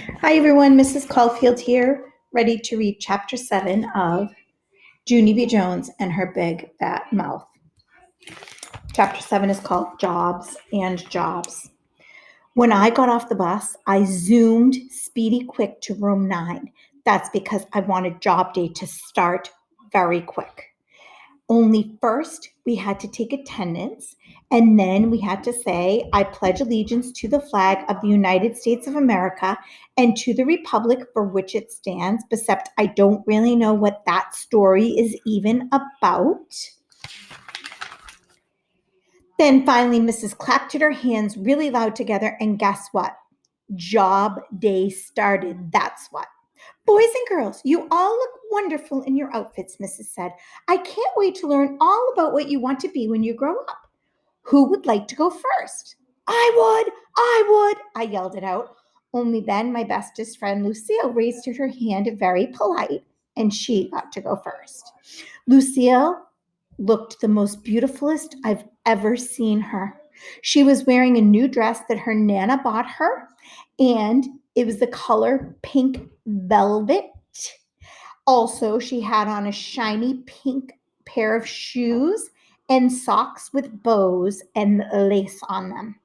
Hi everyone, Mrs. Caulfield here, ready to read Chapter 7 of Junie B. Jones and Her Big Fat Mouth. Chapter 7 is called Jobs and Jobs. When I got off the bus, I zoomed speedy quick to room 9. That's because I wanted job day to start very quick. Only first we had to take attendance, and then we had to say, I pledge allegiance to the flag of the United States of America and to the republic for which it stands, except I don't really know what that story is even about. Then finally, Mrs. clapped her hands really loud together, and guess what? Job day started, that's what. Boys and girls, you all look wonderful in your outfits, Mrs. said. I can't wait to learn all about what you want to be when you grow up. Who would like to go first? I yelled it out. Only then my bestest friend Lucille raised her hand very polite, and she got to go first. Lucille looked the most beautifulest I've ever seen her. She was wearing a new dress that her Nana bought her, and it was the color pink velvet. Also, she had on a shiny pink pair of shoes and socks with bows and lace on them.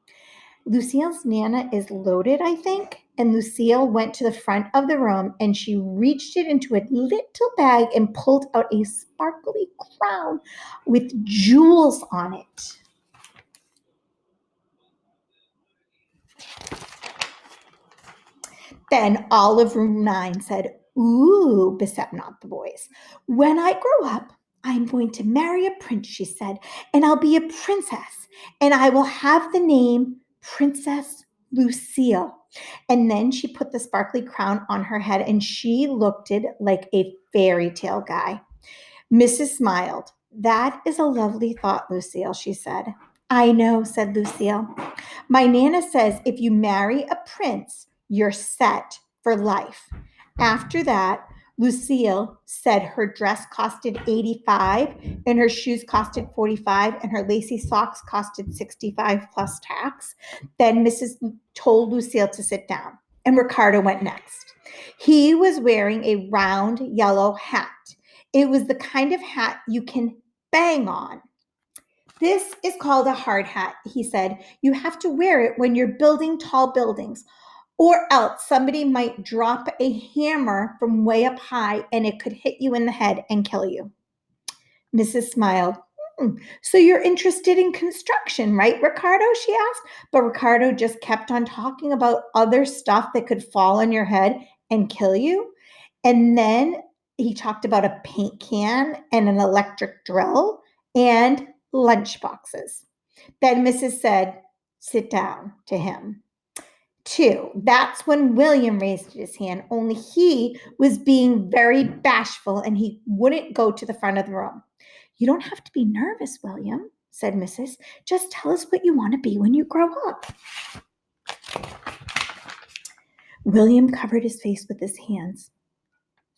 Lucille's Nana is loaded, I think. And Lucille went to the front of the room and she reached it into a little bag and pulled out a sparkly crown with jewels on it. Then all of room 9 said, ooh, except not the boys. When I grow up, I'm going to marry a prince, she said, and I'll be a princess, and I will have the name Princess Lucille. And then she put the sparkly crown on her head and she looked like a fairy tale guy. Mrs. smiled. That is a lovely thought, Lucille, she said. I know, said Lucille. My Nana says if you marry a prince, you're set for life. After that, Lucille said her dress costed $85 and her shoes costed $45 and her lacy socks costed $65 plus tax. Then Mrs. told Lucille to sit down, and Ricardo went next. He was wearing a round yellow hat. It was the kind of hat you can bang on. This is called a hard hat, he said. You have to wear it when you're building tall buildings, or else somebody might drop a hammer from way up high and it could hit you in the head and kill you. Mrs. smiled. So you're interested in construction, right, Ricardo? She asked. But Ricardo just kept on talking about other stuff that could fall on your head and kill you. And then he talked about a paint can and an electric drill and lunch boxes. Then Mrs. said, sit down to him. 2. That's when William raised his hand, only he was being very bashful and he wouldn't go to the front of the room. You don't have to be nervous, William, said Mrs. Just tell us what you want to be when you grow up. William covered his face with his hands.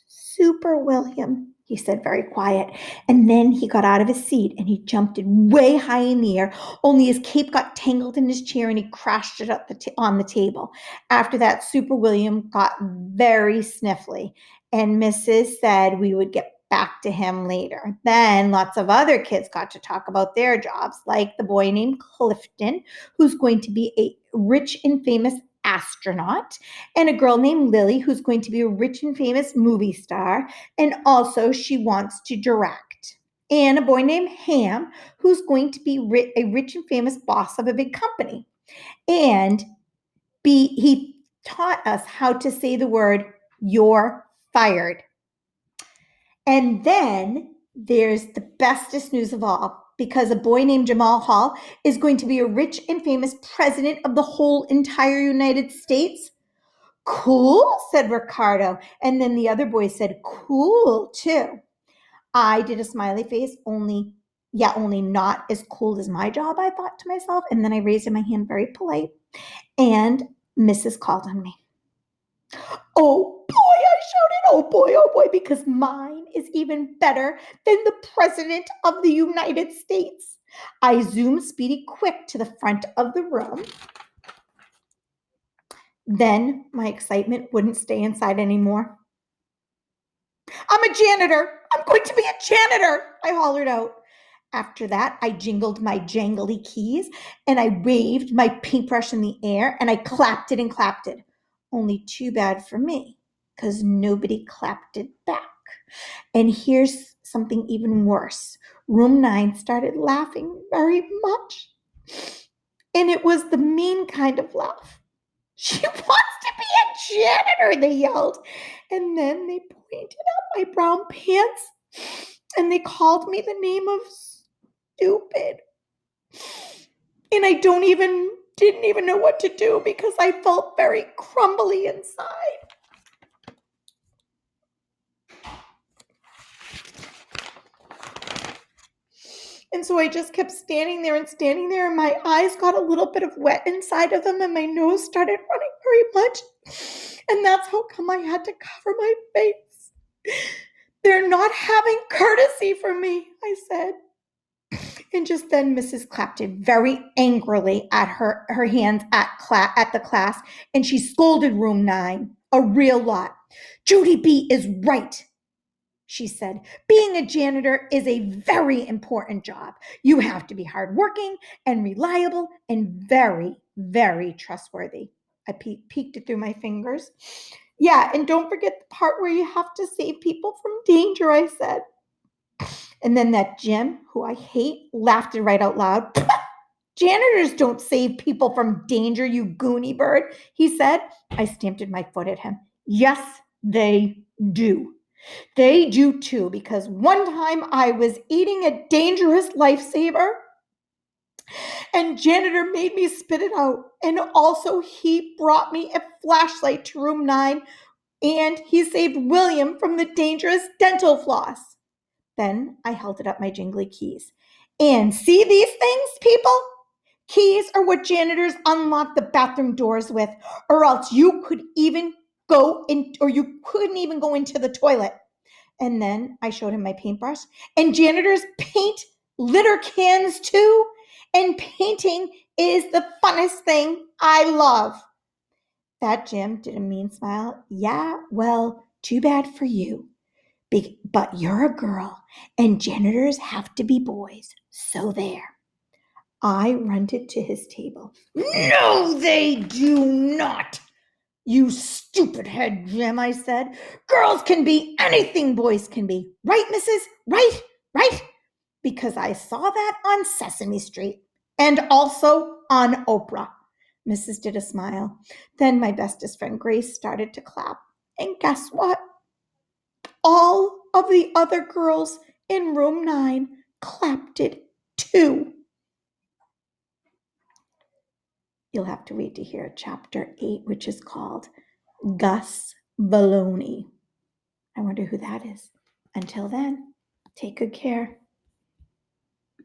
Super William, he said very quiet. And then he got out of his seat and he jumped way high in the air, only his cape got tangled in his chair and he crashed it up on the table. After that, Super William got very sniffly, and Mrs. said we would get back to him later. Then lots of other kids got to talk about their jobs, like the boy named Clifton, who's going to be a rich and famous astronaut, and a girl named Lily, who's going to be a rich and famous movie star, and also she wants to direct. And a boy named Ham, who's going to be a rich and famous boss of a big company. And he taught us how to say the word, you're fired. And then there's the bestest news of all, because a boy named Jamal Hall is going to be a rich and famous president of the whole entire United States. Cool, said Ricardo. And then the other boy said, cool, too. I did a smiley face, only not as cool as my job, I thought to myself. And then I raised my hand very polite. And Mrs. called on me. Oh boy, I shouted, oh boy, because mine is even better than the President of the United States. I zoomed speedy quick to the front of the room. Then my excitement wouldn't stay inside anymore. I'm a janitor. I'm going to be a janitor, I hollered out. After that, I jingled my jangly keys and I waved my paintbrush in the air and I clapped it and clapped it. Only too bad for me, because nobody clapped it back. And here's something even worse. Room 9 started laughing very much. And it was the mean kind of laugh. She wants to be a janitor, they yelled. And then they pointed at my brown pants and they called me the name of stupid. And I didn't even know what to do because I felt very crumbly inside. And so I just kept standing there, and my eyes got a little bit of wet inside of them, and my nose started running very much. And that's how come I had to cover my face. They're not having courtesy for me, I said. And just then Mrs. Clapton very angrily at her hands at the class, and she scolded room 9 a real lot. Judy B is right, she said. Being a janitor is a very important job. You have to be hardworking and reliable and very, very trustworthy. I peeked it through my fingers. Yeah, and don't forget the part where you have to save people from danger, I said. And then that Jim, who I hate, laughed it right out loud. Janitors don't save people from danger, you goony bird, he said. I stamped my foot at him. Yes, they do. They do too, because one time I was eating a dangerous lifesaver and janitor made me spit it out. And also he brought me a flashlight to room 9 and he saved William from the dangerous dental floss. Then I held it up my jingly keys. And see these things, people? Keys are what janitors unlock the bathroom doors with, or else you couldn't even go into the toilet. And then I showed him my paintbrush. And janitors paint litter cans too. And painting is the funnest thing I love. That Jim did a mean smile. Yeah, well, too bad for you. But you're a girl, and janitors have to be boys. So there. I runted to his table. No, they do not. You stupid head, Jim, I said. Girls can be anything boys can be. Right, missus? Right, right? Because I saw that on Sesame Street and also on Oprah. Mrs. did a smile. Then my bestest friend Grace started to clap. And guess what? All of the other girls in room 9 clapped it too. You'll have to wait to hear chapter 8, which is called Gus Baloney. I wonder who that is. Until then, take good care.